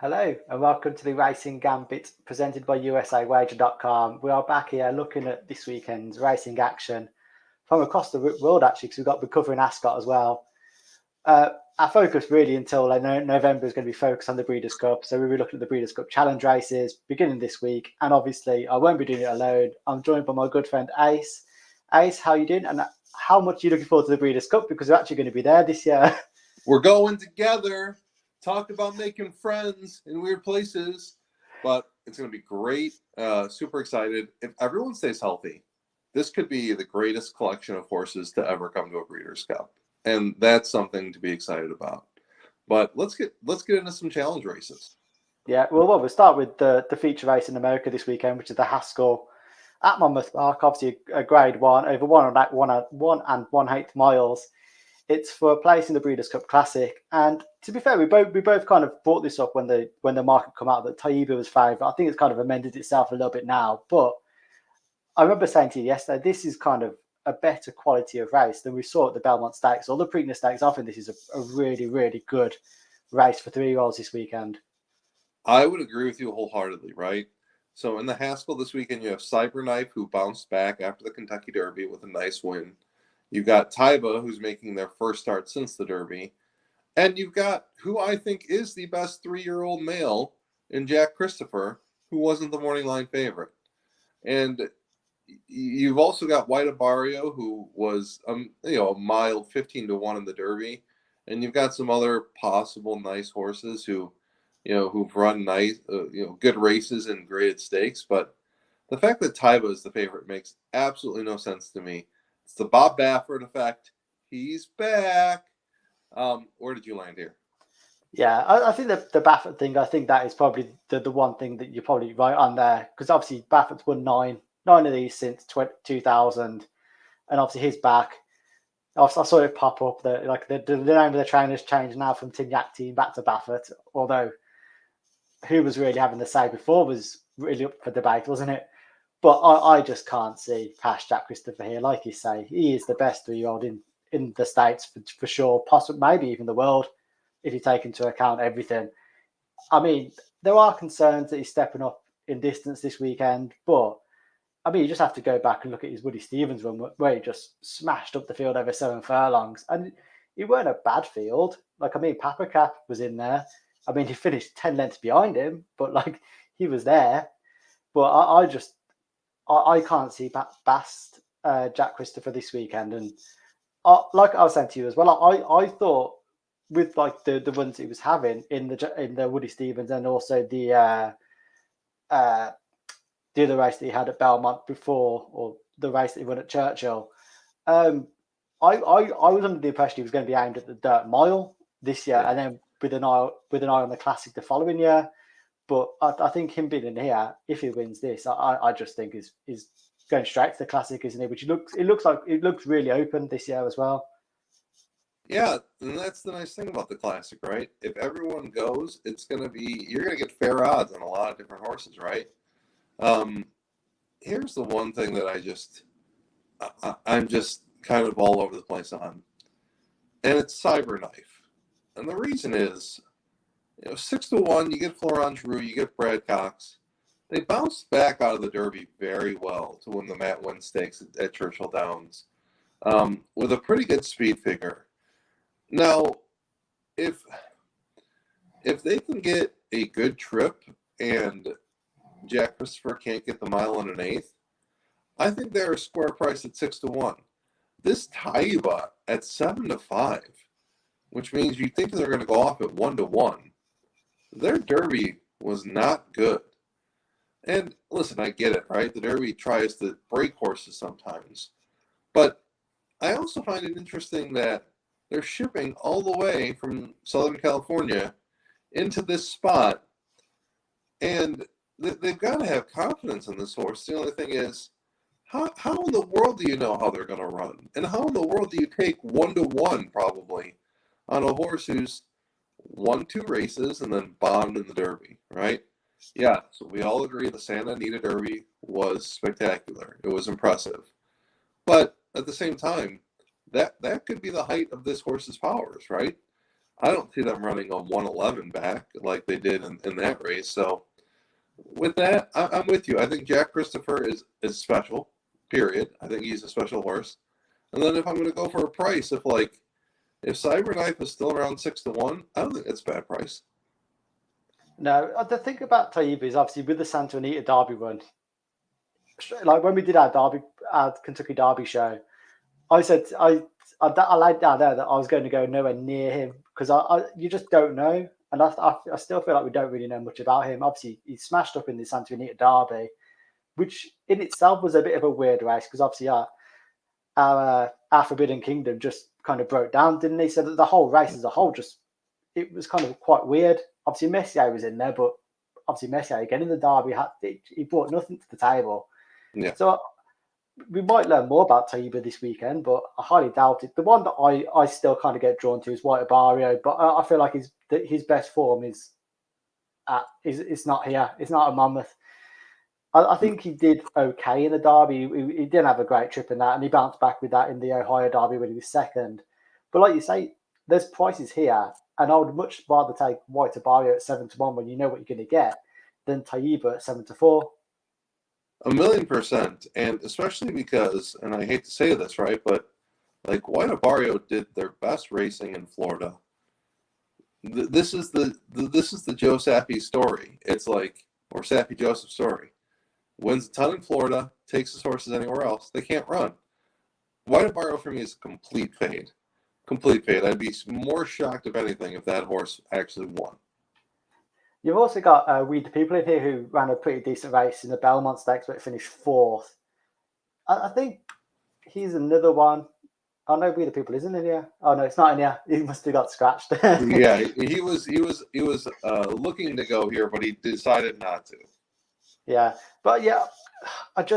Hello and welcome to the Racing Gambit presented by USAWager.com. We are back here looking at this weekend's racing action from across the world actually, because we're covering Ascot as well. Our focus really until November is going to be focused on the Breeders' Cup. So we'll be looking at the Breeders' Cup Challenge races beginning this week. And obviously I won't be doing it alone. I'm joined by my good friend Ace. Ace, how are you doing? And how much are you looking forward to the Breeders' Cup? Because we're actually going to be there this year. We're going together. Talk about making friends in weird places, but it's going to be great. Super excited. If everyone stays healthy, this could be the greatest collection of horses to ever come to a Breeders' Cup, and that's something to be excited about. But let's get into some challenge races. Yeah, we'll start with the feature race in America this weekend, which is the Haskell at Monmouth Park. Obviously, a Grade 1 over 1.1 miles. It's for a place in the Breeders' Cup Classic, and to be fair, we both kind of brought this up when the market come out that Taiba was favourite. I think it's kind of amended itself a little bit now, but I remember saying to you yesterday, this is kind of a better quality of race than we saw at the Belmont Stakes or the Preakness Stakes. I think this is a really, really good race for 3-year-olds this weekend. I would agree with you wholeheartedly, right? So in the Haskell this weekend, you have Cyberknife, who bounced back after the Kentucky Derby with a nice win. You've got Taiba, who's making their first start since the Derby. And you've got who I think is the best 3-year-old male in Jack Christopher, who wasn't the morning line favorite. And you've also got White Abario, who was a mild 15-1 in the Derby. And you've got some other possible nice horses who've run nice, good races in graded stakes. But the fact that Taiba is the favorite makes absolutely no sense to me. It's the Bob Baffert effect. He's back. Where did you land here? Yeah, I think the Baffert thing, I think that is probably the one thing that you're probably right on there, because obviously Baffert's won nine of these since 2000, and obviously he's back. I saw it pop up that the name of the trainer's changed now from Tignac Team back to Baffert, although who was really having the say before was really up for debate, wasn't it? But I just can't see past Jack Christopher here. Like you say, he is the best 3-year-old in the States for sure, possibly maybe even the world, if you take into account everything. I mean, there are concerns that he's stepping up in distance this weekend, but I mean, you just have to go back and look at his Woody Stevens run where he just smashed up the field over 7 furlongs. And he weren't a bad field. Papa Cap was in there. I mean, he finished 10 lengths behind him, but he was there. But I can't see past Jack Christopher this weekend. And like I was saying to you as well, I thought with the runs he was having in the Woody Stevens and also the other race that he had at Belmont before, or the race that he won at Churchill, I was under the impression he was going to be aimed at the dirt mile this year, and then with an eye on the Classic the following year. But I think him being in here, if he wins this, I just think is going straight to the Classic, isn't it? Which it looks really open this year as well. Yeah, and that's the nice thing about the Classic, right? If everyone goes, you're going to get fair odds on a lot of different horses, right? Here's the one thing that I'm just kind of all over the place on, and it's Cyberknife. And the reason is, 6-1, you get Florent Giroux, you get Brad Cox. They bounced back out of the Derby very well to win the Matt Winn Stakes at Churchill Downs with a pretty good speed figure. Now, if they can get a good trip and Jack Christopher can't get the mile and an eighth, I think they're a square price at 6-1. This Taiba at 7-5, which means you think they're going to go off at 1-1. Their Derby was not good. And listen, I get it, right? The Derby tries to break horses sometimes. But I also find it interesting that they're shipping all the way from Southern California into this spot. And they've got to have confidence in this horse. The only thing is, how in the world do you know how they're going to run? And how in the world do you take 1-1 probably on a horse who's won 2 races and then bombed in the Derby, right? Yeah, so we all agree the Santa Anita Derby was spectacular. It was impressive. But at the same time, that could be the height of this horse's powers, right? I don't see them running a 111 back like they did in that race. So with that, I'm with you. I think Jack Christopher is special, period. I think he's a special horse. And then if I'm going to go for a price, if Cyberknife is still around 6-1, I don't think it's a bad price. No, the thing about Taiba is obviously with the Santa Anita Derby run, like when we did our Kentucky Derby show, I said I laid down there that I was going to go nowhere near him because you just don't know, and I still feel like we don't really know much about him. Obviously, he smashed up in the Santa Anita Derby, which in itself was a bit of a weird race because obviously our Forbidden Kingdom just kind of broke down, didn't he? So the whole race as a whole it was kind of quite weird. Obviously, Messier was in there, but obviously Messier again in the Derby he brought nothing to the table. Yeah. So we might learn more about Taiba this weekend, but I highly doubt it. The one that I still kind of get drawn to is White Barrio, but I feel like his best form is not here. It's not a Monmouth. I think he did okay in the Derby. He didn't have a great trip in that, and he bounced back with that in the Ohio Derby when he was second. But like you say, there's prices here, and I would much rather take White Barrio at 7-1 when you know what you're going to get than Taiba at 7-4. 1,000,000%, and especially because, and I hate to say this, right, but like White Barrio did their best racing in Florida. This is the Joe Saffy story. It's like, or Saffy Joseph story. Wins a ton in Florida, takes his horses anywhere else, they can't run. White Barrio for me is a complete fade. Complete fade. I'd be more shocked, if anything, if that horse actually won. You've also got We the People in here who ran a pretty decent race in the Belmont Stakes, but finished fourth. I think he's another one. I know We the People isn't in here. Oh no, it's not in here. He must have got scratched. Yeah, he was looking to go here, but he decided not to. Yeah, but yeah, I'd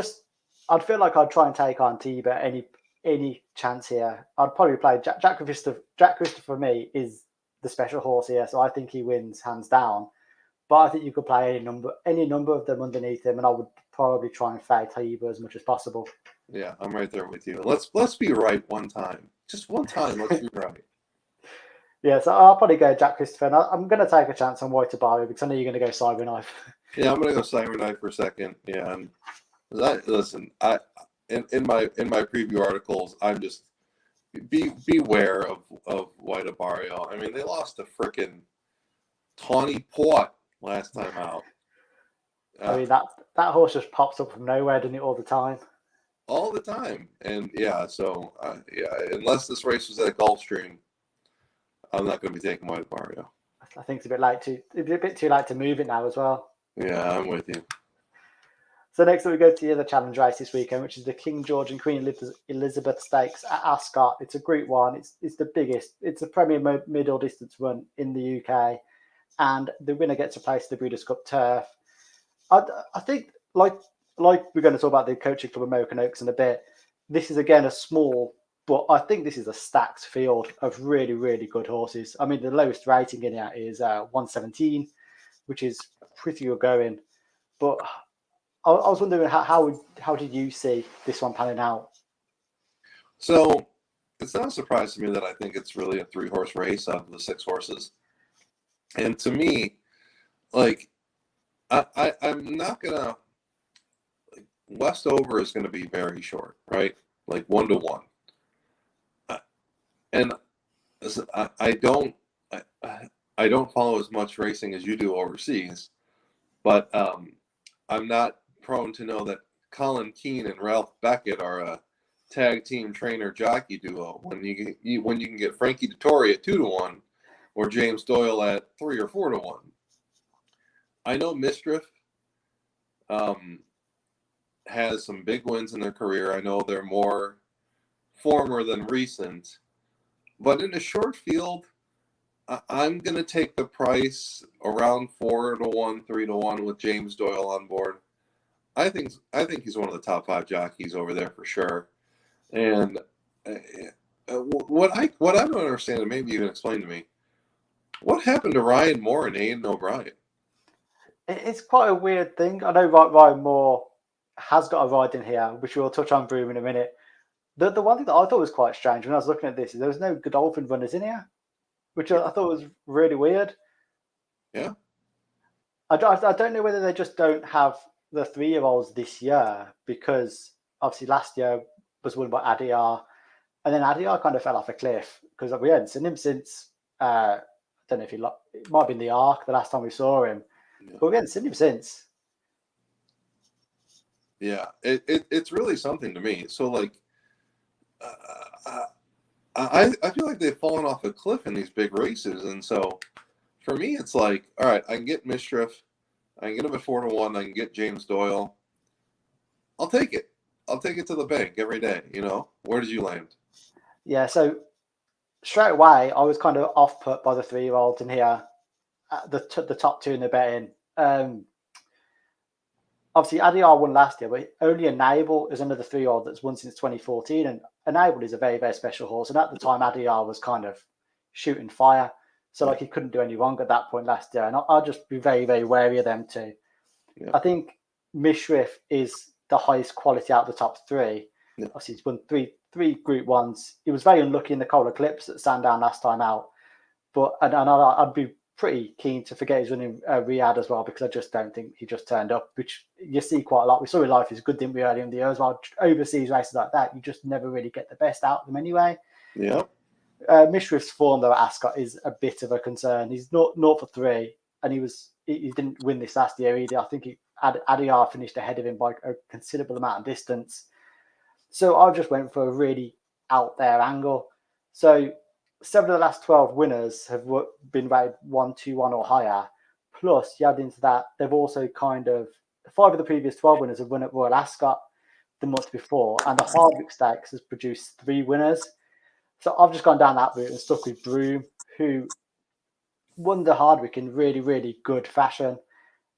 feel like I'd try and take on Tiba any chance here. I'd probably play Jack Christopher. Jack Christopher for me is the special horse here, so I think he wins hands down. But I think you could play any number of them underneath him, and I would probably try and fade Taiba as much as possible. Yeah, I'm right there with you. Let's be right one time. Just one time, let's be right. Yeah, so I'll probably go Jack Christopher. And I'm going to take a chance on White Barrio because I know you're going to go Cyberknife. Yeah, I'm going to go Cyberknife for a second. Yeah, and listen, in my preview articles, I'm just beware of White Barrio. I mean, they lost to frickin' Tawny Port last time out. I mean, that horse just pops up from nowhere, doesn't it, all the time? All the time. And yeah, so unless this race was at Gulfstream, I'm not going to be taking White Barrio. I think it's a bit too late to move it now as well. Yeah, I'm with you. So next up we go to the other challenge race this weekend, which is the King George and Queen Elizabeth Stakes at Ascot. It's a Group 1. It's the biggest. It's a premier middle distance run in the UK, and the winner gets to place the Breeders' Cup Turf. I think like we're going to talk about the Coaching Club American Oaks in a bit. This is again a small, but I think this is a stacked field of really, really good horses. I mean, the lowest rating in here is 117, which is pretty good going. But I was wondering how did you see this one panning out? So it's not a surprise to me that I think it's really a 3-horse race out of the 6 horses. And to me, like I'm not gonna Westover is going to be very short, right? Like 1-1. And I don't follow as much racing as you do overseas, but I'm not prone to know that Colin Keane and Ralph Beckett are a tag team trainer jockey duo when you can get Frankie Dettori at 2-1 or James Doyle at 3 or 4-1. I know Mistriff has some big wins in their career. I know they're more former than recent, but in a short field, I'm going to take the price around 4-1, 3-1 with James Doyle on board. I think he's one of the top 5 jockeys over there for sure. And what I don't understand, and maybe you can explain to me, what happened to Ryan Moore and Aidan O'Brien? It's quite a weird thing. I know Ryan Moore has got a ride in here, which we'll touch on Broome in a minute. The one thing that I thought was quite strange when I was looking at this is there was no Godolphin runners in here. which I thought was really weird. Yeah. I don't know whether they just don't have the 3-year-olds this year, because obviously last year was won by Adyar, and then Adyar kind of fell off a cliff because we hadn't seen him since. I don't know if it might have been the Ark the last time we saw him, Yeah. but we hadn't seen him since. Yeah, it's really something to me. So like, I feel like they've fallen off a cliff in these big races, and so for me, it's like, all right, I can get Mischief, I can get him at 4-1, I can get James Doyle. I'll take it. I'll take it to the bank every day. You know, where did you land? Yeah, so straight away I was kind of off put by the 3-year-olds in here, the top two in the betting. Obviously, Adyar won last year, but only Enable is another 3-year-old that's won since 2014. And Enable is a very, very special horse. And at the time, Adyar was kind of shooting fire. So, like, he couldn't do any wrong at that point last year. And I'll just be very, very wary of them too. Yeah. I think Mishriff is the highest quality out of the top three. Yeah. Obviously, he's won three Group 1s. He was very unlucky in the Coal Eclipse at Sandown last time out. But I'd be pretty keen to forget he's running Riyadh as well, because I just don't think he just turned up, which you see quite a lot. We saw in Life is Good, didn't we, earlier in the year as well. Overseas races like that, you just never really get the best out of them anyway. Yeah. Mishriff's form, though, at Ascot is a bit of a concern. He's not 0 for 3, and he didn't win this last year either. I think Adyar finished ahead of him by a considerable amount of distance. So I just went for a really out there angle. So 7 of the last 12 winners have been rated 1-2-1 or higher. Plus, you add into that, they've also 5 of the previous 12 winners have won at Royal Ascot the month before, and the Hardwick Stakes has produced 3 winners. So I've just gone down that route and stuck with Broome, who won the Hardwick in really, really good fashion.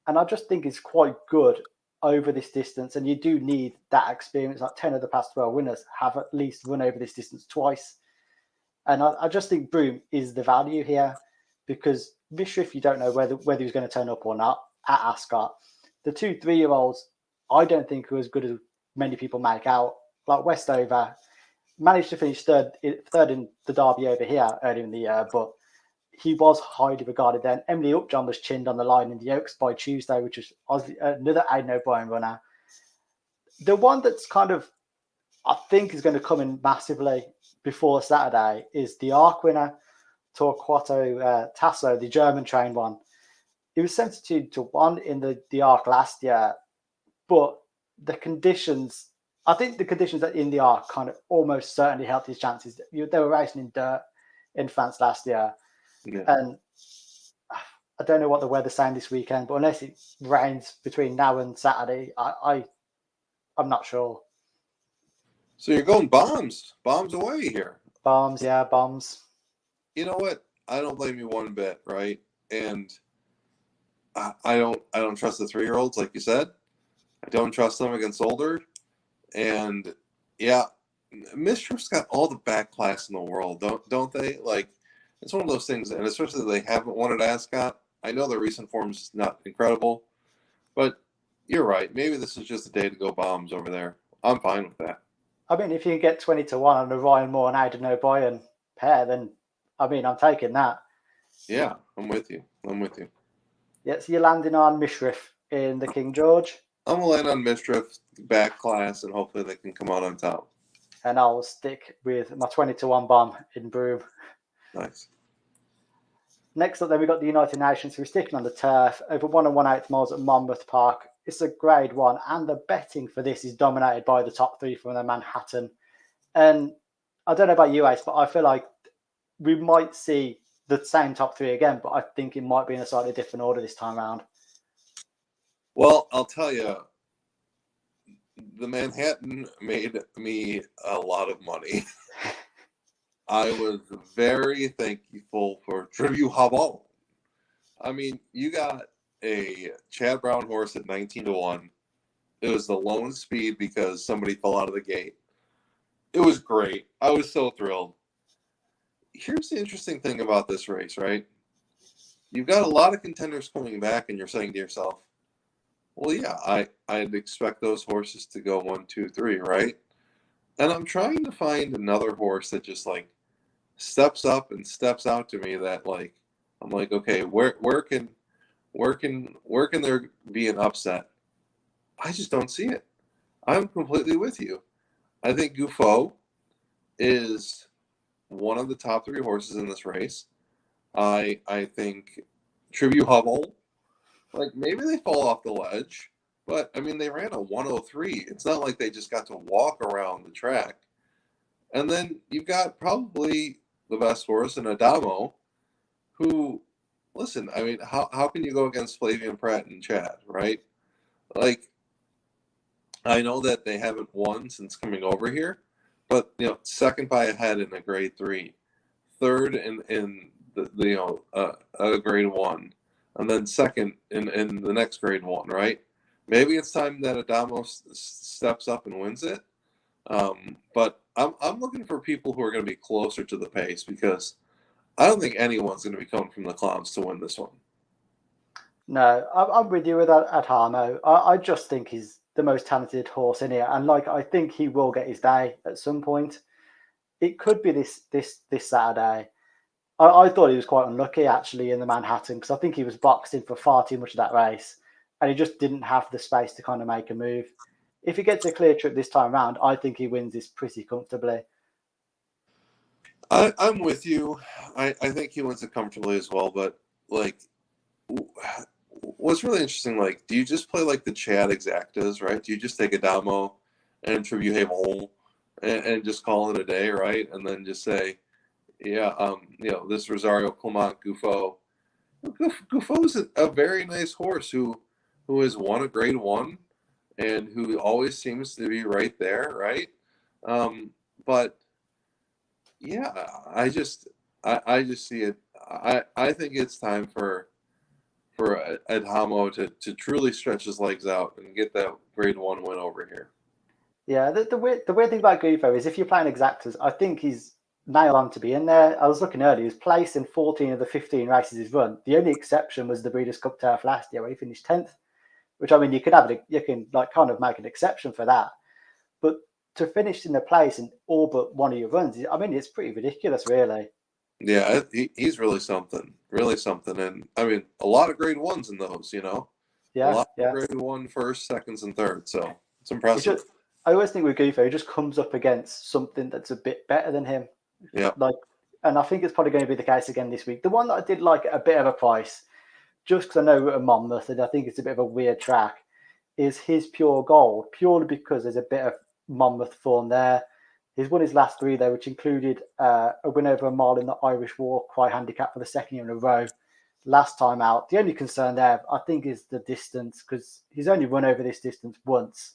And I just think it's quite good over this distance. And you do need that experience. Like 10 of the past 12 winners have at least run over this distance twice. And I just think Broome is the value here, because Mishriff, you don't know whether he's going to turn up or not at Ascot. The 2 3-year-olds, I don't think are as good as many people make out. Like Westover managed to finish third in the Derby over here earlier in the year, but he was highly regarded then. Emily Upjohn was chinned on the line in the Oaks by Tuesday, which is another Aidan O'Brien runner. The one that's kind of, I think, is going to come in massively before Saturday is the Arc winner, Torquato Tasso, the German trained one. He was 72-1 in the Arc last year, but the conditions, I think the conditions in the Arc kind of almost certainly helped his chances. They were racing in dirt in France last year. Yeah. And I don't know what the weather's saying this weekend, but unless it rains between now and Saturday, I'm not sure. So you're going bombs away here. Bombs, yeah, bombs. You know what? I don't blame you one bit, right? And I don't trust the 3-year-olds, like you said. I don't trust them against older. And yeah, Mischief's got all the back class in the world, don't they? Like, it's one of those things, and especially they haven't won at Ascot. I know their recent form's not incredible, but you're right. Maybe this is just a day to go bombs over there. I'm fine with that. I mean, if you can get 20-1 on the Ryan Moore and Aidan O'Brien pair, then I'm taking that. Yeah, I'm with you. Yeah, so you're landing on Mishriff in the King George. I'm going to land on Mischief, back class, and hopefully they can come out on top. And I'll stick with my 20-1 bomb in Broome. Nice. Next up, then, we've got the United Nations. So we're sticking on the turf over 1 1/8 miles at Monmouth Park. It's a grade 1, and the betting for this is dominated by the top 3 from the Manhattan. And I don't know about you, Ace, but I feel like we might see the same top 3 again, but I think it might be in a slightly different order this time around. Well, I'll tell you, the Manhattan made me a lot of money. I was very thankful for Tribute Havo. I mean, you got a Chad Brown horse at 19-1. It was the lone speed because somebody fell out of the gate. It was great. I was so thrilled. Here's the interesting thing about this race, right? You've got a lot of contenders coming back, and you're saying to yourself, well, yeah, I'd expect those horses to go 1, 2, 3, right? And I'm trying to find another horse that just, like, steps up and steps out to me that like I'm like, okay, where can there be an upset? I just don't see it. I'm completely with you. I think Gufo is one of the top 3 horses in this race. I think Tribute Hubble, like maybe they fall off the ledge, but I mean they ran a 103. It's not like they just got to walk around the track. And then you've got probably the best horse in Adamo, who, listen, I mean, how can you go against Flavian Pratt and Chad, right? Like, I know that they haven't won since coming over here, but second by a head in a grade 3, third in the a grade 1, and then second in the next grade 1, right? Maybe it's time that Adamo steps up and wins it. But I'm looking for people who are going to be closer to the pace, because I don't think anyone's going to be coming from the clowns to win this one. No, I'm with you with that Adamo. I just think he's the most talented horse in here, and like I think he will get his day at some point. It could be this Saturday. I thought he was quite unlucky actually in the Manhattan, because I think he was boxed in for far too much of that race, and he just didn't have the space to kind of make a move. If he gets a clear trip this time around, I think he wins this pretty comfortably. I'm with you. I think he wins it comfortably as well. But like, what's really interesting, like, do you just play like the Chad exactas, right? Do you just take Adamo and Tribute Hubble and just call it a day, right? And then just say, yeah, this Rosario Clement Gufo. Gufo's a very nice horse who has won a grade 1 and who always seems to be right there, right? But yeah, I just see it. I think it's time for Adamo to truly stretch his legs out and get that grade 1 win over here. Yeah, the weird thing about Gufo is if you're playing exactas, I think he's nailed on to be in there. I was looking earlier; he's placed in 14 of the 15 races he's run. The only exception was the Breeders' Cup Turf last year, where he finished 10th. Which, I mean, you can like kind of make an exception for that, but to finish in the place in all but one of your runs, I mean, it's pretty ridiculous, really. Yeah, he's really something, and I mean, a lot of grade 1s in those, a Yeah, lot yeah. of grade 1 first, seconds, and thirds. So it's impressive. I always think with Gufo, he just comes up against something that's a bit better than him. Yeah. And I think it's probably going to be the case again this week. The one that I did like at a bit of a price, just because I know we're at Monmouth and I think it's a bit of a weird track, is his Pure Gold, purely because there's a bit of Monmouth form there. He's won his last 3 there, which included a win over a mile in the Irish War Cry handicap for the second year in a row. Last time out, the only concern there, I think, is the distance, because he's only run over this distance once,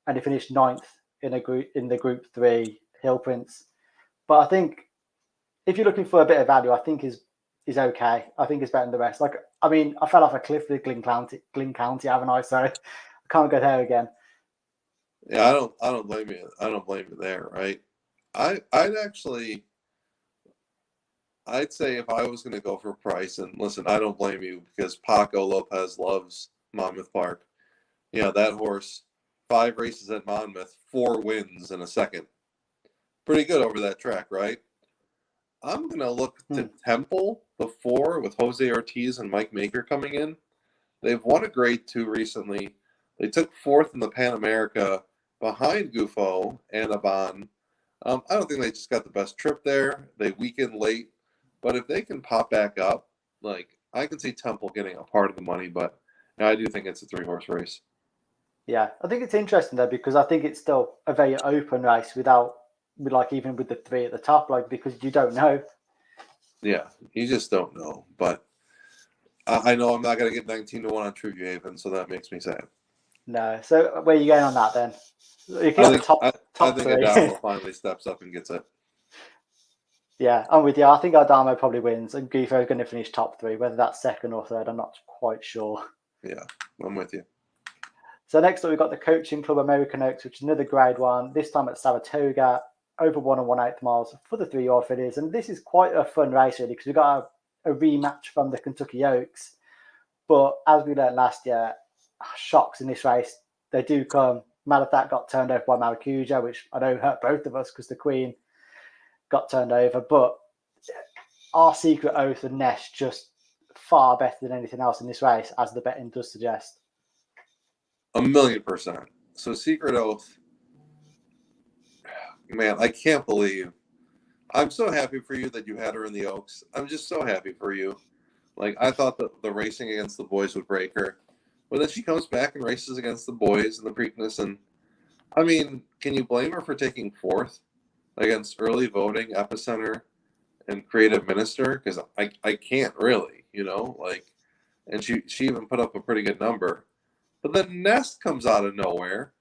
and he finished 9th in the Group 3 Hill Prince. But I think if you're looking for a bit of value, I think he's okay. I think he's better than the rest. Like, I mean, I fell off a cliff with Glyn County, haven't I? So I can't go there again. Yeah, I don't blame you. I don't blame you there, right? I'd say if I was going to go for price, and listen, I don't blame you, because Paco Lopez loves Monmouth Park. Yeah, that horse, 5 races at Monmouth, 4 wins in a second. Pretty good over that track, right? I'm going to look to Temple, the 4, with Jose Ortiz and Mike Maker coming in. They've won a grade 2 recently. They took 4th in the Pan America behind Gufo and Aban. I don't think they just got the best trip there. They weakened late. But if they can pop back up, like, I can see Temple getting a part of the money, but I do think it's a 3-horse race. Yeah, I think it's interesting though, because I think it's still a very open race even with the 3 at the top, like, because you don't know. Yeah, you just don't know. But I know I'm not going to get 19-1 on Tribute Haven, so that makes me sad. No. So where are you going on that then? If I you're think, top I think 3. Adamo finally steps up and gets it. Yeah, I'm with you. I think Adamo probably wins, and Gufo is going to finish top 3. Whether that's second or third, I'm not quite sure. Yeah, I'm with you. So next up, we've got the Coaching Club American Oaks, which is another grade 1, this time at Saratoga, over 1 1/8 miles for the 3-year-old fillies. And this is quite a fun race, really, because we've got a rematch from the Kentucky Oaks. But as we learned last year, shocks in this race, they do come. Malathaat got turned over by Maracuja, which I know hurt both of us because the Queen got turned over. But are Secret Oath and Nest just far better than anything else in this race, as the betting does suggest? 1,000,000%. So Secret Oath, man, I can't believe. I'm so happy for you that you had her in the Oaks. I'm just so happy for you. Like, I thought that the racing against the boys would break her. But then she comes back and races against the boys and the Preakness. And, I mean, can you blame her for taking fourth against early voting, Epicenter, and Creative Minister? Because I can't really, like, and she even put up a pretty good number. But then Nest comes out of nowhere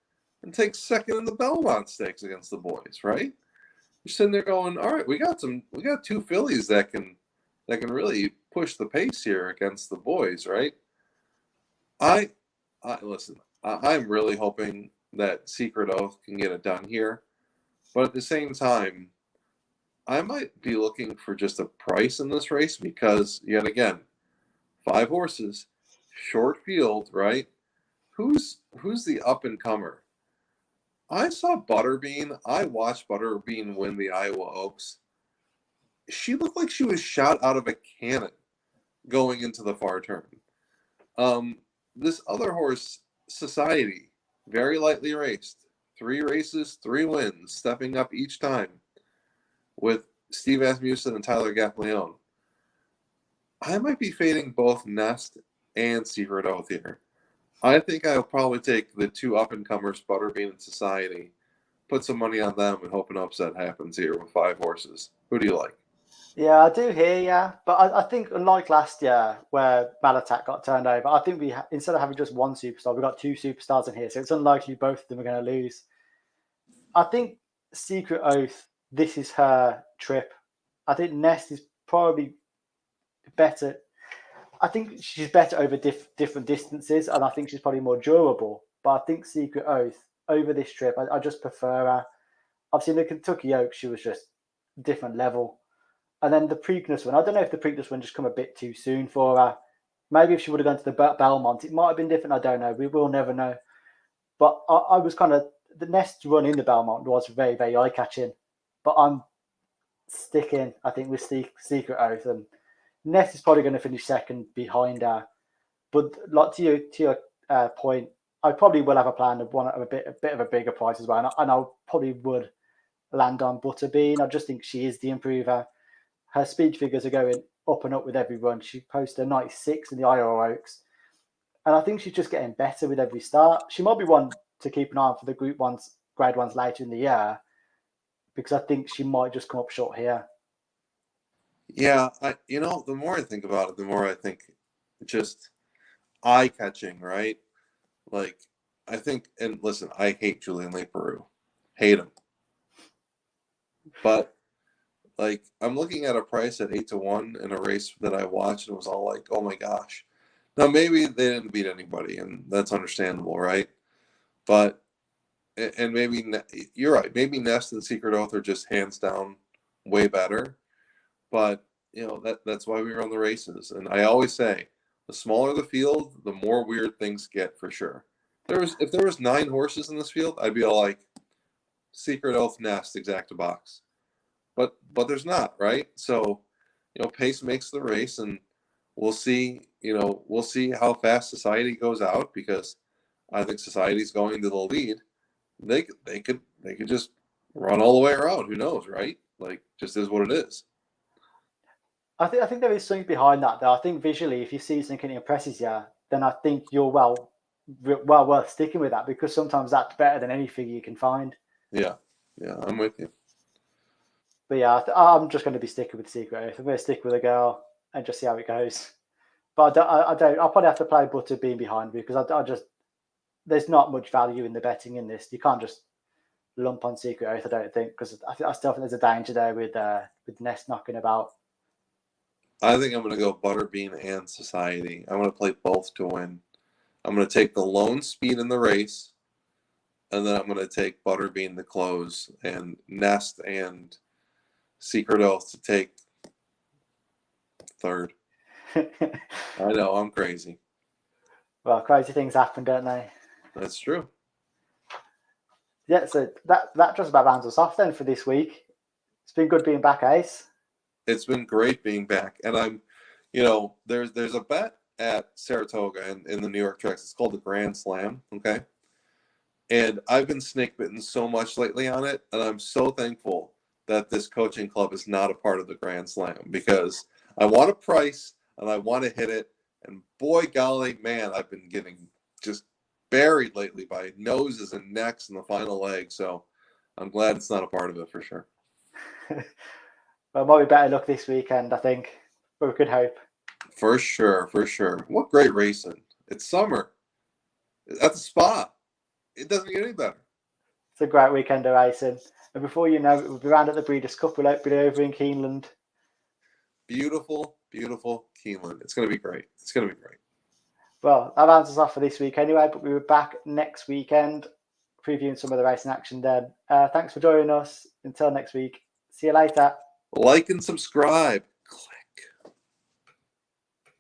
and takes second in the Belmont Stakes against the boys, right? You're sitting there going, all right, we got two fillies that can really push the pace here against the boys, right? I listen, I'm really hoping that Secret Oath can get it done here. But at the same time, I might be looking for just a price in this race because, yet again, 5 horses, short field, right? Who's the up-and-comer? I saw Butterbean. I watched Butterbean win the Iowa Oaks. She looked like she was shot out of a cannon going into the far turn. This other horse, Society, very lightly raced. 3 races, 3 wins, stepping up each time with Steve Asmussen and Tyler Gaffleone. I might be fading both Nest and Secret Oath here. I think I'll probably take the 2 up-and-comers, Butterbean and Society, put some money on them and hope an upset happens here with 5 horses. Who do you like? Yeah, I do hear you. But I think, unlike last year where Malatak got turned over, I think instead of having just one superstar, we've got 2 superstars in here. So it's unlikely both of them are going to lose. I think Secret Oath, this is her trip. I think Nest is probably better. I think she's better over different distances, and I think she's probably more durable. But I think Secret Oath over this trip, I just prefer her. Obviously, in the Kentucky Oaks, she was just different level. And then the Preakness one, I don't know if the Preakness one just come a bit too soon for her. Maybe if she would have gone to the Belmont, it might have been different. I don't know. We will never know. But I was kind of, the Nest run in the Belmont was very, very eye-catching. But I'm sticking, I think, with Secret Oath. And Nest is probably going to finish second behind her. But like to your point, I probably will have a plan of a bit of a bigger price as well. And I probably would land on Butterbean. I just think she is the improver. Her speed figures are going up and up with every run. She posted a 96 in the Iowa Oaks. And I think she's just getting better with every start. She might be one to keep an eye on for the Group 1s, Grade 1s later in the year, because I think she might just come up short here. Yeah, the more I think about it, the more I think just eye-catching, right? Like, I think, and listen, I hate Julian Leparoux. Hate him. But, like, I'm looking at a price at 8-1 in a race that I watched and was all like, oh my gosh. Now, maybe they didn't beat anybody, and that's understandable, right? But, and maybe, you're right, maybe Nest and Secret Oath are just hands down way better. But, that's why we run the races. And I always say, the smaller the field, the more weird things get for sure. If there was 9 horses in this field, I'd be all like, Secret Oath, Nest, exact box. But there's not, right? So, pace makes the race, and we'll see how fast Society goes out, because I think Society's going to the lead. They could just run all the way around. Who knows, right? Like, just is what it is. I think there is something behind that, though. I think visually, if you see something impresses you, then I think you're well worth sticking with that, because sometimes that's better than any figure you can find. Yeah, I'm with you. But yeah, I'm just going to be sticking with Secret Oath. I'm going to stick with a girl and just see how it goes. But I don't. I'll probably have to play Butterbean behind me, because I just, there's not much value in the betting in this. You can't just lump on Secret Oath, I don't think, because I still think there's a danger there with Nest knocking about. I think I'm going to go Butterbean and Society. I'm going to play both to win. I'm going to take the lone speed in the race, and then I'm going to take Butterbean to close, and Nest and Secret Oath to take third. I know, I'm crazy. Well, crazy things happen, don't they? That's true. Yeah, so that just about rounds us off then for this week. It's been good being back, Ace. It's been great being back, and I'm, there's a bet at Saratoga in the New York tracks. It's called the Grand Slam. Okay, and I've been snake bitten so much lately on it, and I'm so thankful that this coaching club is not a part of the Grand Slam, because I want a price and I want to hit it. And boy, golly, man, I've been getting just buried lately by noses and necks in the final leg. So I'm glad it's not a part of it for sure. Well, might be better luck this weekend, I think. But we could hope. For sure, for sure. What great racing. It's summer. At the Spa. It doesn't get any better. It's a great weekend of racing. And before you know it, we'll be round at the Breeders' Cup. We'll be over in Keeneland. Beautiful, beautiful Keeneland. It's going to be great. It's going to be great. Well, that rounds us off for this week anyway, but we'll be back next weekend previewing some of the racing action then. Thanks for joining us. Until next week. See you later. Like and subscribe.